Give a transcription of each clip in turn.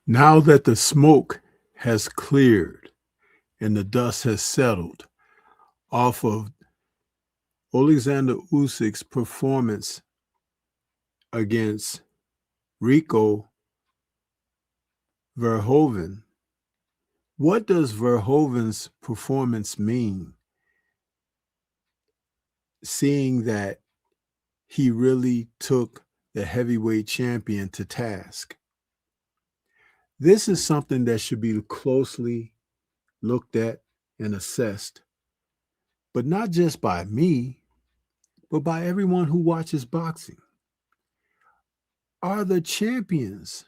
Now that the smoke has cleared and the dust has settled off of Alexander Usyk's performance against Rico Verhoeven, what does Verhoeven's performance mean? Seeing that he really took the heavyweight champion to task. This is something that should be closely looked at and assessed, but not just by me, but by everyone who watches boxing. Are the champions,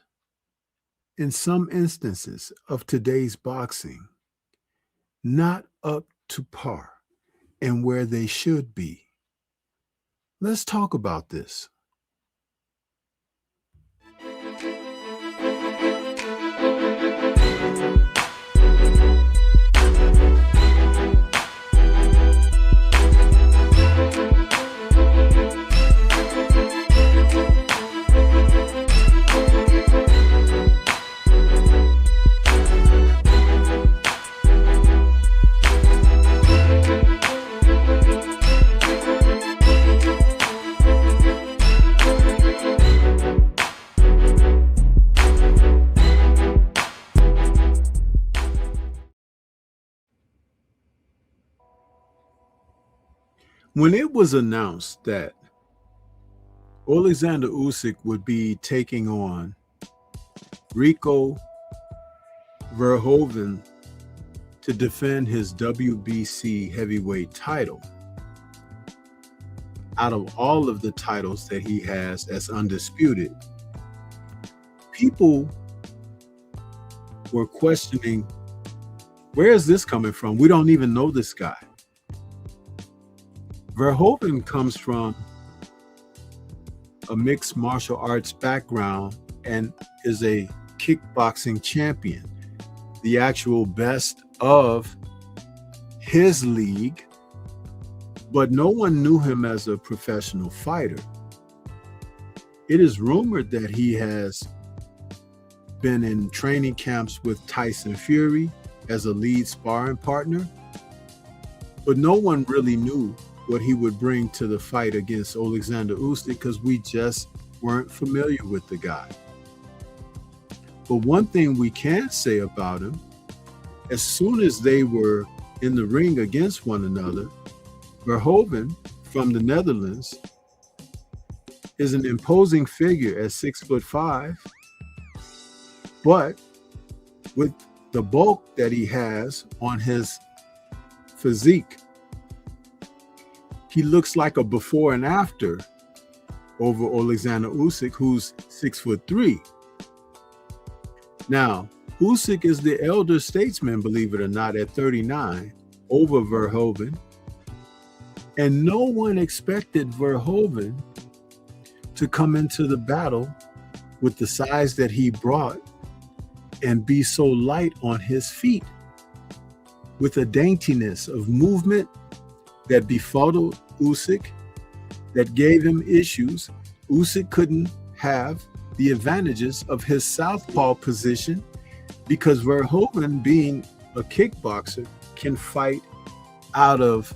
in some instances of today's boxing, not up to par and where they should be? Let's talk about this. When it was announced that Alexander Usyk would be taking on Rico Verhoeven to defend his WBC heavyweight title, out of all of the titles that he has as undisputed, people were questioning, where is this coming from? We don't even know this guy. Verhoeven comes from a mixed martial arts background and is a kickboxing champion, the actual best of his league, but no one knew him as a professional fighter. It is rumored that he has been in training camps with Tyson Fury as a lead sparring partner, but no one really knew what he would bring to the fight against Alexander Usyk because we just weren't familiar with the guy. But one thing we can say about him, as soon as they were in the ring against one another, Verhoeven from the Netherlands is an imposing figure at 6'5", but with the bulk that he has on his physique, he looks like a before and after over Alexander Usyk, who's 6'3". Now, Usyk is the elder statesman, believe it or not, at 39 over Verhoeven. And no one expected Verhoeven to come into the battle with the size that he brought and be so light on his feet, with a daintiness of movement that befuddled Usyk, that gave him issues. Usyk couldn't have the advantages of his southpaw position because Verhoeven, being a kickboxer, can fight out of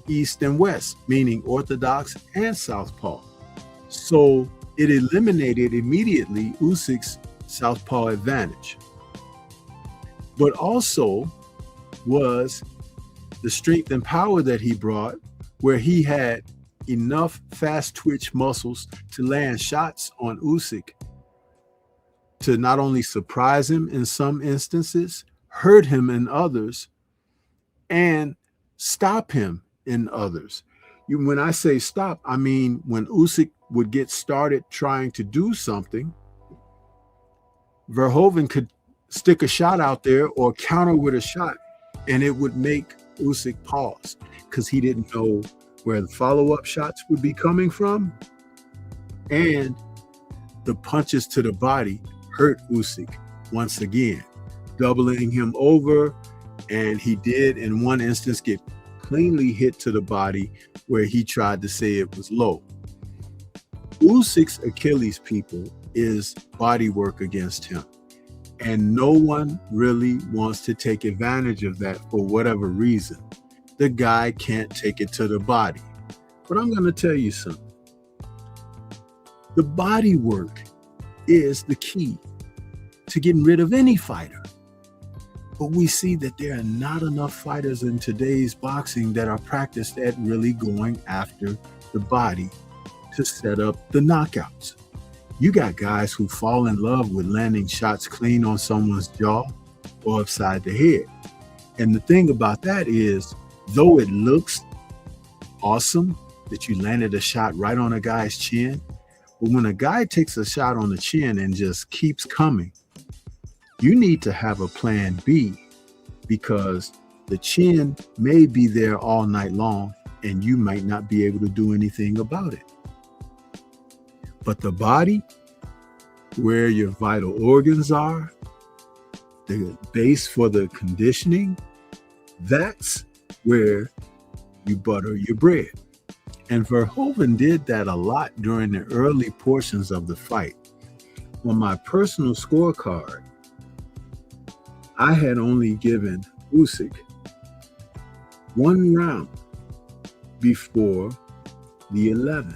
east and west, meaning orthodox and southpaw. So it eliminated immediately Usyk's southpaw advantage. But also was the strength and power that he brought, where he had enough fast twitch muscles to land shots on Usyk to not only surprise him in some instances, hurt him in others, and stop him in others. When I say stop, I mean when Usyk would get started trying to do something, Verhoeven could stick a shot out there or counter with a shot, and it would make Usyk pause because he didn't know where the follow-up shots would be coming from, and the punches to the body hurt Usyk once again, doubling him over, and he did in one instance get cleanly hit to the body where he tried to say it was low. Usyk's Achilles, people, is body work against him. And no one really wants to take advantage of that for whatever reason. The guy can't take it to the body. But I'm going to tell you something. The body work is the key to getting rid of any fighter. But we see that there are not enough fighters in today's boxing that are practiced at really going after the body to set up the knockouts. You got guys who fall in love with landing shots clean on someone's jaw or upside the head. And the thing about that is, though it looks awesome that you landed a shot right on a guy's chin, but when a guy takes a shot on the chin and just keeps coming, you need to have a plan B, because the chin may be there all night long and you might not be able to do anything about it. But the body, where your vital organs are, the base for the conditioning, that's where you butter your bread. And Verhoeven did that a lot during the early portions of the fight. On my personal scorecard, I had only given Usyk 1 round before the 11th.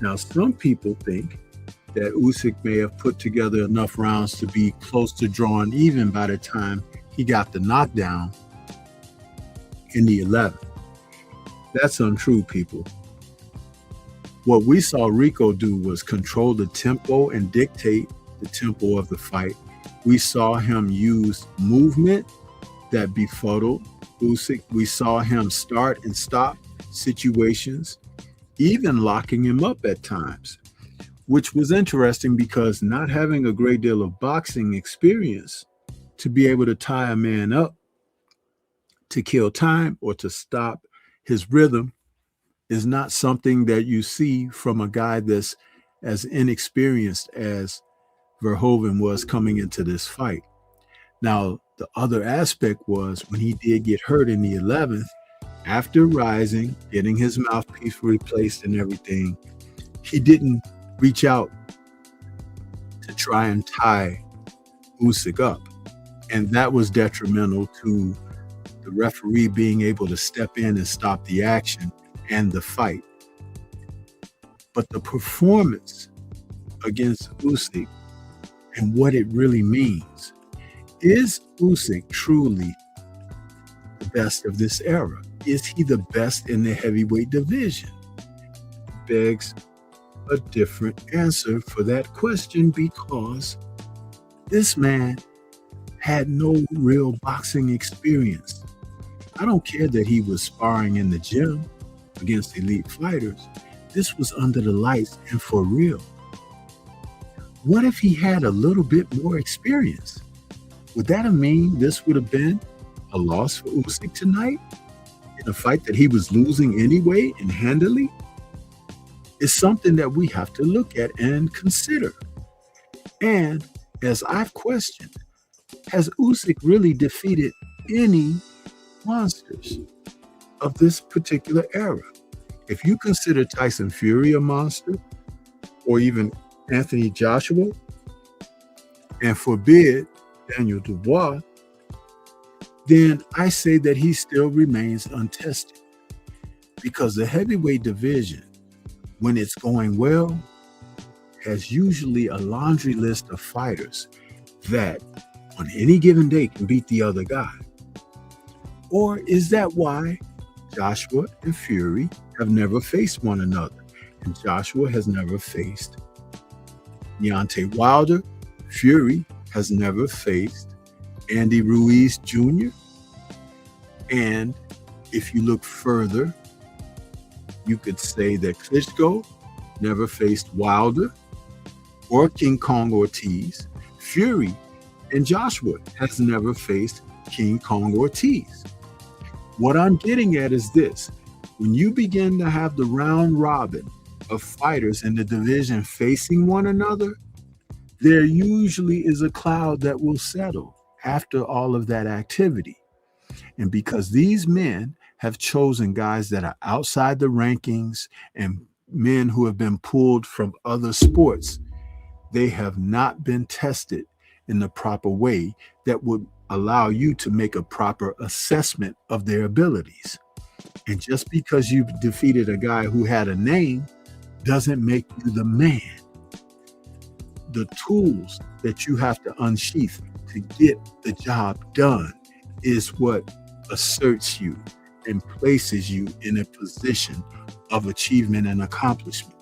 Now, some people think that Usyk may have put together enough rounds to be close to drawing even by the time he got the knockdown in the 11th. That's untrue, people. What we saw Rico do was control the tempo and dictate the tempo of the fight. We saw him use movement that befuddled Usyk. We saw him start and stop situations, even locking him up at times, which was interesting because not having a great deal of boxing experience to be able to tie a man up to kill time or to stop his rhythm is not something that you see from a guy that's as inexperienced as Verhoeven was coming into this fight. Now, the other aspect was when he did get hurt in the 11th, after rising, getting his mouthpiece replaced and everything, he didn't reach out to try and tie Usyk up. And that was detrimental to the referee being able to step in and stop the action and the fight. But the performance against Usyk and what it really means, is Usyk truly the best of this era? Is he the best in the heavyweight division? Begs a different answer for that question, because this man had no real boxing experience. I don't care that he was sparring in the gym against elite fighters. This was under the lights and for real. What if he had a little bit more experience? Would that mean this would have been a loss for Usyk tonight in a fight that he was losing anyway and handily? It's something that we have to look at and consider. And as I've questioned, has Usyk really defeated any monsters of this particular era? If you consider Tyson Fury a monster, or even Anthony Joshua, and forbid Daniel Dubois, then I say that he still remains untested, because the heavyweight division, when it's going well, has usually a laundry list of fighters that on any given day can beat the other guy. Or is that why Joshua and Fury have never faced one another, and Joshua has never faced Deontay Wilder? Fury has never faced Andy Ruiz Jr. And if you look further, you could say that Klitschko never faced Wilder or King Kong Ortiz. Fury and Joshua has never faced King Kong Ortiz. What I'm getting at is this: when you begin to have the round robin of fighters in the division facing one another, there usually is a cloud that will settle after all of that activity. And because these men have chosen guys that are outside the rankings and men who have been pulled from other sports, they have not been tested in the proper way that would allow you to make a proper assessment of their abilities. And just because you've defeated a guy who had a name doesn't make you the man. The tools that you have to unsheath to get the job done is what asserts you and places you in a position of achievement and accomplishment.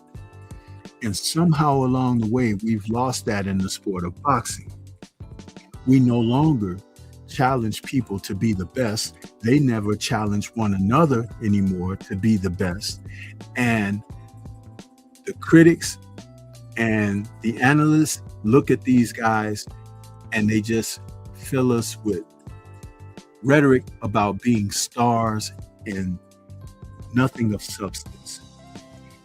And somehow along the way, we've lost that in the sport of boxing. We no longer challenge people to be the best. They never challenge one another anymore to be the best. And the critics and the analysts look at these guys and they just fill us with rhetoric about being stars and nothing of substance.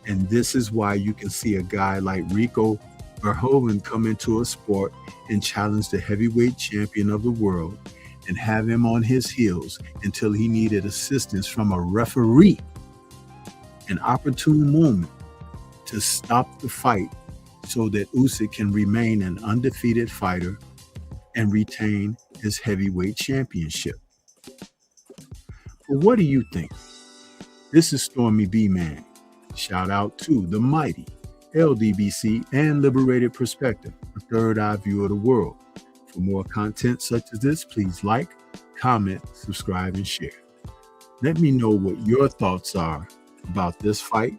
And this is why you can see a guy like Rico Verhoeven come into a sport and challenge the heavyweight champion of the world and have him on his heels until he needed assistance from a referee, an opportune moment to stop the fight so that Usyk can remain an undefeated fighter and retain his heavyweight championship. But what do you think? This is Stormy B Man. Shout out to the mighty LDBC and Liberated Perspective, a third eye view of the world. For more content such as this, please like, comment, subscribe, and share. Let me know what your thoughts are about this fight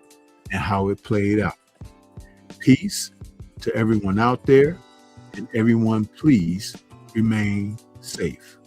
and how it played out. Peace to everyone out there, and everyone please remain safe.